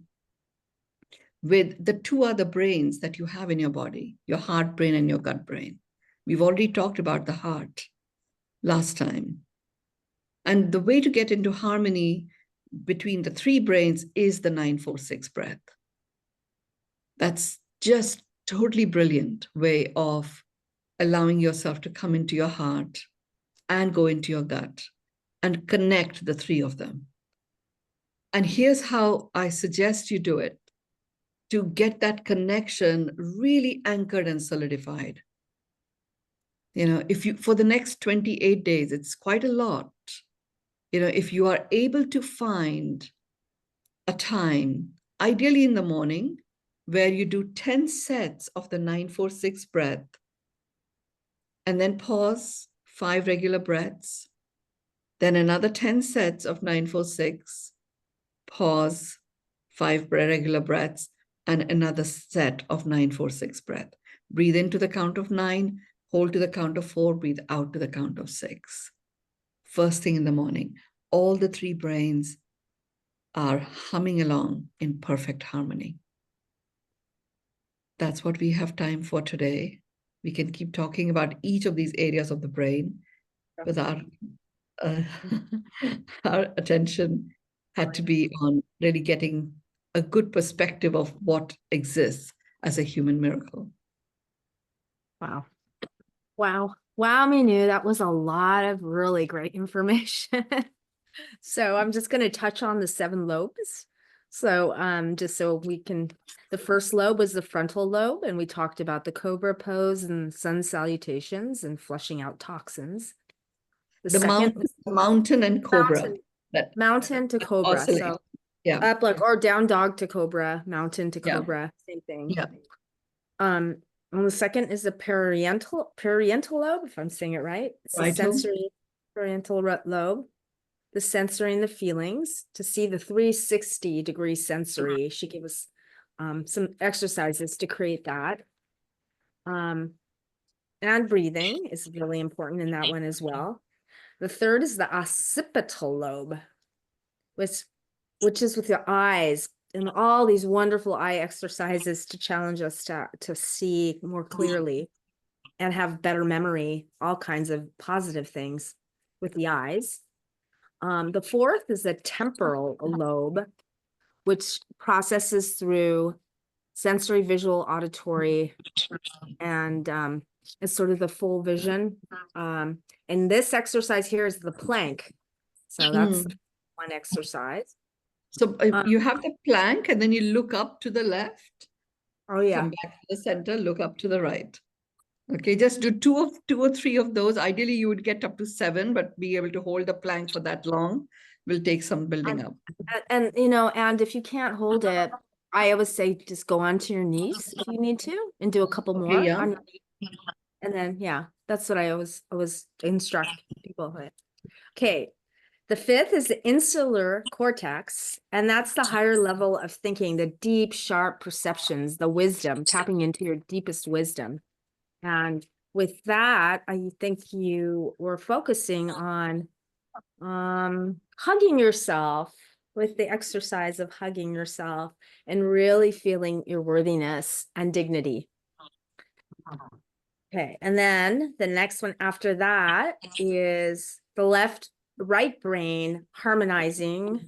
with the two other brains that you have in your body, your heart brain and your gut brain. We've already talked about the heart last time. And the way to get into harmony between the three brains is the 946 breath. That's just totally brilliant way of allowing yourself to come into your heart and go into your gut and connect the three of them. And here's how I suggest you do it to get that connection really anchored and solidified. For the next 28 days, it's quite a lot. If you are able to find a time, ideally in the morning, where you do 10 sets of the 946 breath, and then pause 5 regular breaths, then another 10 sets of 9-4-6, pause, 5 regular breaths, and another set of 9-4-6 breath. Breathe into the count of 9, hold to the count of 4, breathe out to the count of 6. First thing in the morning, all the 3 brains are humming along in perfect harmony. That's what we have time for today. We can keep talking about each of these areas of the brain, but our attention had to be on really getting a good perspective of what exists as a human miracle. Wow. Wow. Wow, Mynoo, that was a lot of really great information. So I'm just going to touch on the 7 lobes. So just so we can, the first lobe was the frontal lobe, and we talked about the cobra pose and sun salutations and flushing out toxins. The second, mountain and cobra. Mountain to cobra. Oscillate. So yeah. up like, or down dog to cobra, mountain to cobra, same thing. Yeah. And the second is the parietal lobe, if I'm saying it right. It's the sensory parietal lobe, the sensory and the feelings, to see the 360-degree sensory. She gave us some exercises to create that. And breathing is really important in that one as well. The third is the occipital lobe, which is with your eyes, and all these wonderful eye exercises to challenge us to see more clearly and have better memory, all kinds of positive things with the eyes. The fourth is the temporal lobe, which processes through sensory, visual, auditory, and it's sort of the full vision. And this exercise here is the plank. So that's one exercise. So you have the plank, and then you look up to the left. Oh yeah. Come back to the center, look up to the right. Okay, just do two or three of those. Ideally, you would get up to 7, but be able to hold the plank for that long will take some building up. And you know, and if you can't hold it, I always say just go onto your knees if you need to, and do a couple more. Yeah. And then that's what I always instruct people with. Okay. The fifth is the insular cortex, and that's the higher level of thinking, the deep, sharp perceptions, the wisdom, tapping into your deepest wisdom. And with that, I think you were focusing on hugging yourself, with the exercise of hugging yourself and really feeling your worthiness and dignity. Okay, and then the next one after that is the right brain harmonizing,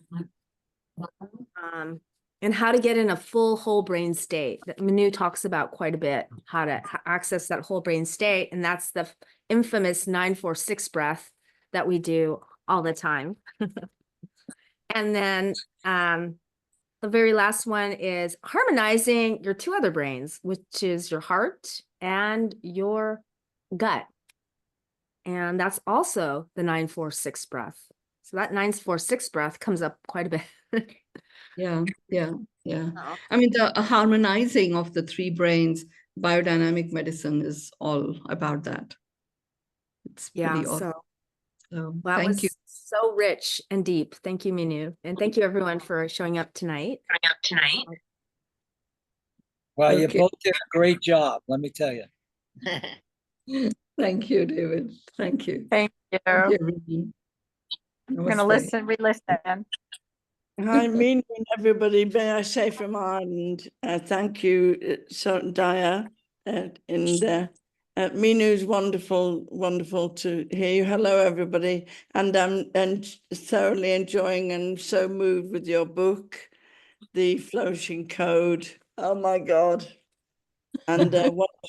and how to get in a full whole brain state that Mynoo talks about quite a bit, how to access that whole brain state. And that's the infamous 9-4-6 breath that we do all the time. And then the very last one is harmonizing your 2 other brains, which is your heart and your gut. And that's also the 9-4-6 breath. So that 9-4-6 breath comes up quite a bit. Yeah. I mean, the harmonizing of the 3 brains, biodynamic medicine is all about that. It's pretty awesome. So thank you. So rich and deep. Thank you, Mynoo. And thank you everyone for showing up tonight. Well, you both did a great job, let me tell you. Thank you, David. Thank you. Thank you. Thank you, everyone. I'm going to listen, re-listen. Hi, Mynoo and everybody. May I say from Ireland, thank you, Daya, and Mynoo's wonderful to hear you. Hello, everybody, and I'm thoroughly enjoying and so moved with your book, The Flourishing Code. Oh my God, and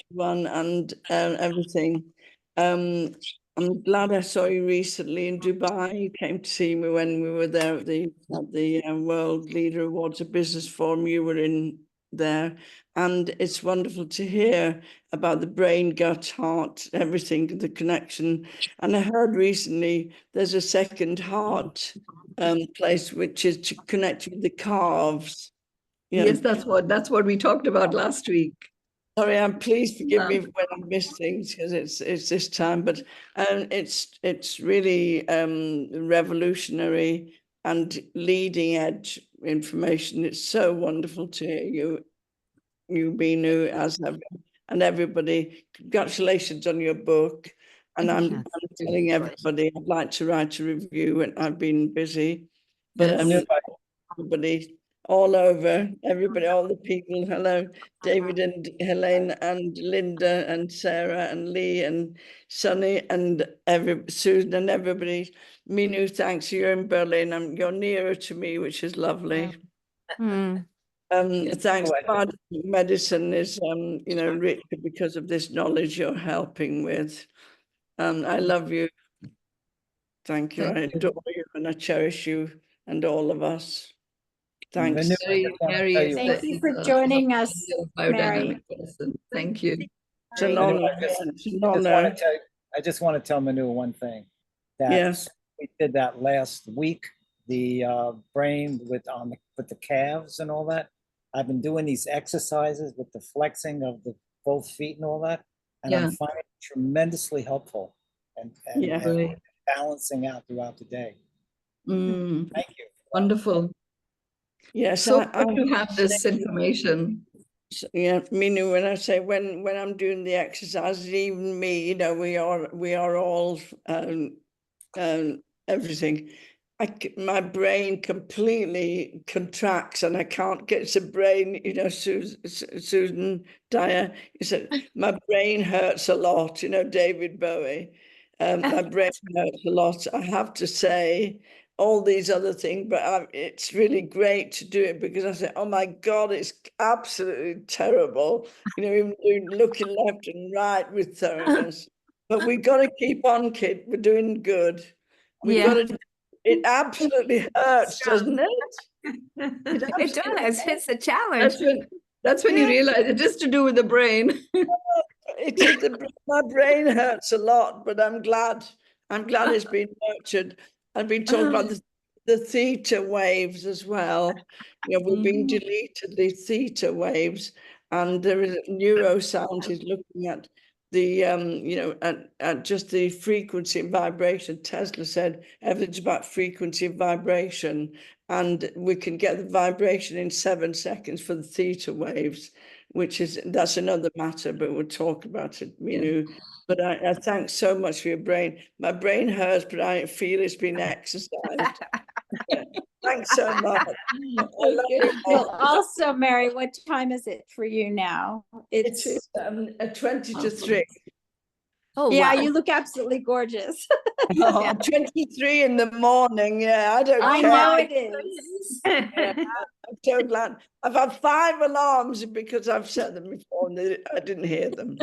one and everything. I'm glad I saw you recently in Dubai. You came to see me when we were there at the World Leader Awards of Business Forum. You were in there. And it's wonderful to hear about the brain, gut, heart, everything, the connection. And I heard recently there's a second heart place, which is to connect with the calves. Yes, that's what we talked about last week. Sorry, please forgive me when I miss things because it's this time, but it's really revolutionary and leading edge information. It's so wonderful to hear you Mynoo, and everybody. Congratulations on your book. And I'm Yes. telling everybody I'd like to write a review, and I've been busy, but Yes. everybody all over, everybody, all the people. Hello, David and Helene and Linda and Sarah and Lee and Sunny and Susan and everybody. Mynoo, thanks. You're in Berlin. You're nearer to me, which is lovely. Hmm. Thanks. Medicine is, richer because of this knowledge you're helping with. I love you. Thank you. I adore you and I cherish you and all of us. Thanks. Mynoo, I just wanna Mary tell is you Thank what- you for joining us, biodynamic person. Thank you. It's an Mary. honor. I just- It's an I just want honor. to tell you, I just want to tell Mynoo one thing. That Yes. we did that last week, the brain with the calves and all that. I've been doing these exercises with the flexing of the both feet and all that, and Yeah. I'm finding it tremendously helpful and Yeah. Right. balancing out throughout the day. Mm, Thank you. wonderful. Yes. So good to have this information. Yeah, Mynoo, when I say when I'm doing the exercises, even me, we are all everything. My brain completely contracts and I can't get the brain, Susan Dyer, you said, my brain hurts a lot, David Bowie. My brain hurts a lot. I have to say all these other things, but it's really great to do it because I say, oh my God, it's absolutely terrible. Even looking left and right with thoroughness. But we got to keep on, kid. We're doing good. We've got to. It absolutely hurts, doesn't it? It does. It's a challenge. That's when you realize it is to do with the brain. It is my brain hurts a lot, but I'm glad it's been nurtured. I've been talking about the theta waves as well. We've been deleted the theta waves, and there is a neuroscientist looking at the at just the frequency and vibration. Tesla said everything's about frequency and vibration, and we can get the vibration in 7 seconds for the theta waves, that's another matter, but we'll talk about it, Mynoo. Yeah. But I thank so much for your brain. My brain hurts, but I feel it's been exercised. Thanks so much. Well, also, Mary, what time is it for you now? It's 20 to 3. Oh, yeah, wow. you look absolutely gorgeous. 23 in the morning. Yeah, I don't I care. know it is. Yeah, I'm so glad. I've had 5 alarms because I've set them before and I didn't hear them.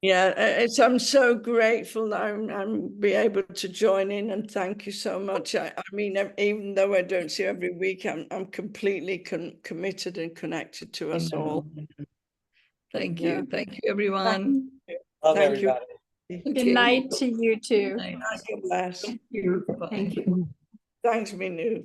Yeah, I'm so grateful that I'm be able to join in, and thank you so much. I mean, even though I don't see you every week, I'm completely committed and connected to us all. Thank you. Thank you, everyone. Love Thank you. everybody. Good night to you too. God bless. Thank you. Thank you. Thanks, Mynoo.